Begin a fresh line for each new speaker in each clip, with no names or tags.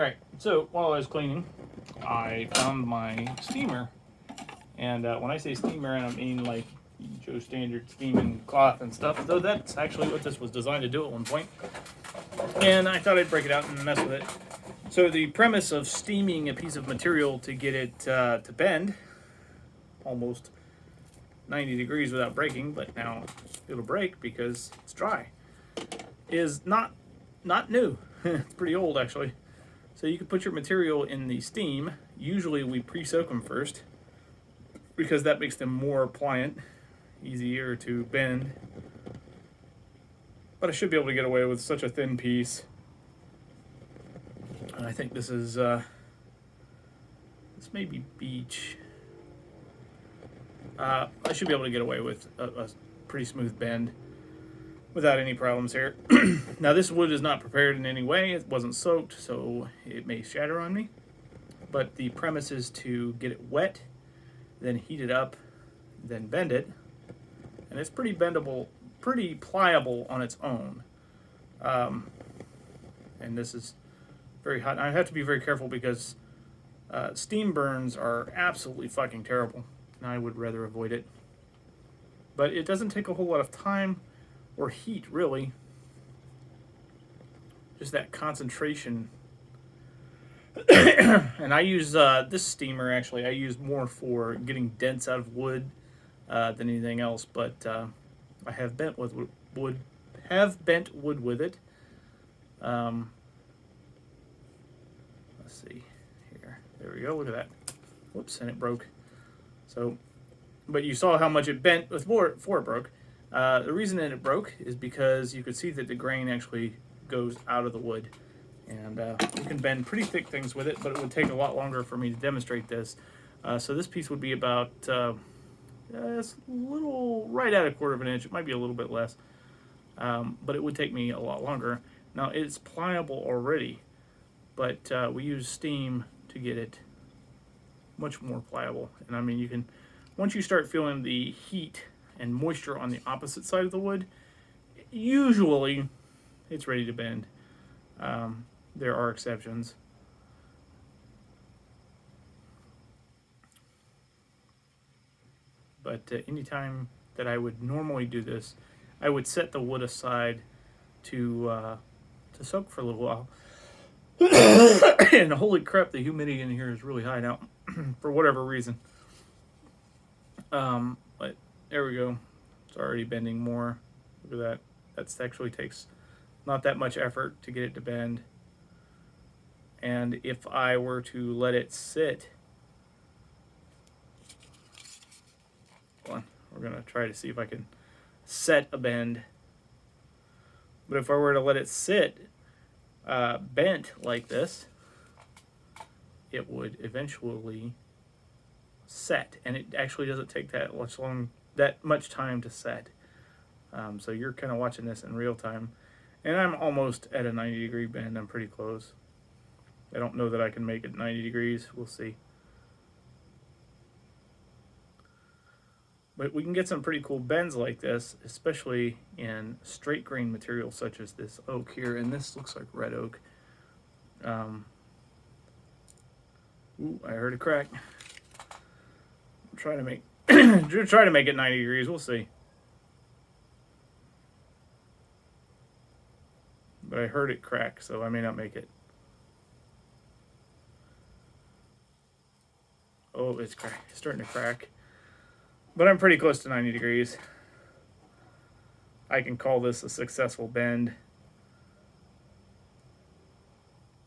All right, so while I was cleaning, I found my steamer. And when I say steamer, I don't mean like Joe Standard steaming cloth and stuff, though that's actually what this was designed to do at one point. And I thought I'd break it out and mess with it. So the premise of steaming a piece of material to get it to bend almost 90 degrees without breaking, but now it'll break because it's dry, is not new. It's pretty old actually. So you can put your material in the steam. Usually we pre-soak them first because that makes them more pliant, easier to bend. But I should be able to get away with such a thin piece. And I think this is this may be beech. I should be able to get away with a pretty smooth bend without any problems here. Now this wood is not prepared in any way. It wasn't soaked, so it may shatter on me. But the premise is to get it wet, then heat it up, then bend it. And it's pretty bendable, pretty pliable on its own. And this is very hot. And I have to be very careful because steam burns are absolutely fucking terrible. And I would rather avoid it. But it doesn't take a whole lot of time or heat, really. Just that concentration. And I use this steamer, actually, I use more for getting dents out of wood than anything else. But I have bent wood with it. Let's see here. There we go. Look at that. Whoops, and it broke. So, but you saw how much it bent before it broke. The reason that it broke is because you could see that the grain actually goes out of the wood. And you can bend pretty thick things with it, but it would take a lot longer for me to demonstrate this. So this piece would be about it's a little, right at 1/4 of an inch. It might be a little bit less, but it would take me a lot longer. Now it's pliable already, but we use steam to get it much more pliable. And I mean, you can, once you start feeling the heat and moisture on the opposite side of the wood, usually it's ready to bend. There are exceptions. But anytime that I would normally do this, I would set the wood aside to soak for a little while. And holy crap, the humidity in here is really high now, for whatever reason. But there we go. It's already bending more. Look at that. That actually takes not that much effort to get it to bend. And if I were to let it sit, hold on, we're gonna try to see if I can set a bend. But if I were to let it sit bent like this, it would eventually set, and it actually doesn't take that much time to set. So you're kind of watching this in real time, and I'm almost at a 90-degree bend. I'm pretty close. I don't know that I can make it 90 degrees. We'll see. But we can get some pretty cool bends like this, especially in straight grain material such as this oak here, and this looks like red oak. Ooh, I heard a crack. I'm trying to make try to make it 90 degrees. We'll see. But I heard it crack, so I may not make it. Oh, it's starting to crack. But I'm pretty close to 90 degrees. I can call this a successful bend.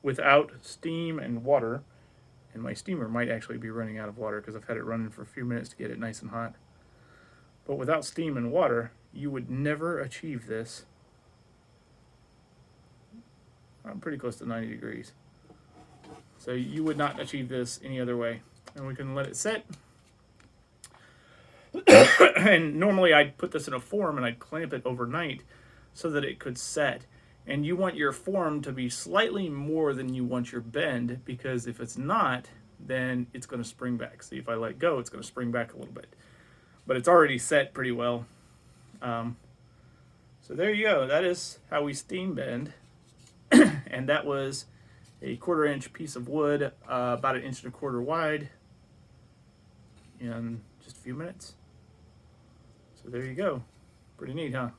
Without steam and water, and my steamer might actually be running out of water because I've had it running for a few minutes to get it nice and hot. But without steam and water, you would never achieve this. I'm pretty close to 90 degrees. So you would not achieve this any other way. And we can let it set. And normally I'd put this in a form and I'd clamp it overnight so that it could set. And you want your form to be slightly more than you want your bend, because if it's not, then it's going to spring back. See, if I let go, it's going to spring back a little bit. But it's already set pretty well. So there you go. That is how we steam bend. And that was a 1/4 inch piece of wood, about 1.25 inches wide, in just a few minutes. So there you go. Pretty neat, huh?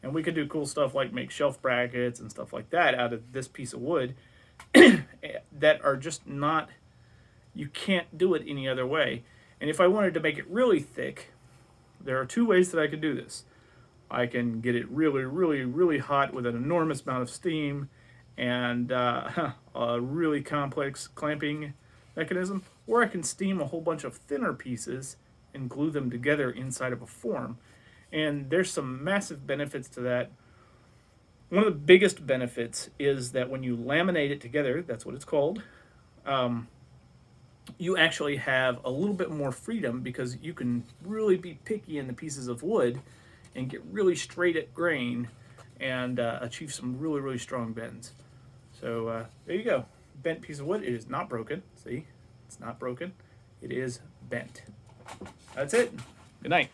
And we could do cool stuff like make shelf brackets and stuff like that out of this piece of wood that are just not, you can't do it any other way. And if I wanted to make it really thick, there are 2 ways that I could do this. I can get it really, really, really hot with an enormous amount of steam and a really complex clamping mechanism, or I can steam a whole bunch of thinner pieces and glue them together inside of a form. And there's some massive benefits to that. One of the biggest benefits is that when you laminate it together, that's what it's called, you actually have a little bit more freedom because you can really be picky in the pieces of wood and get really straight at grain and achieve some really, really strong bends. So there you go. Bent piece of wood. It is not broken. See, it's not broken. It is bent. That's it. Good night.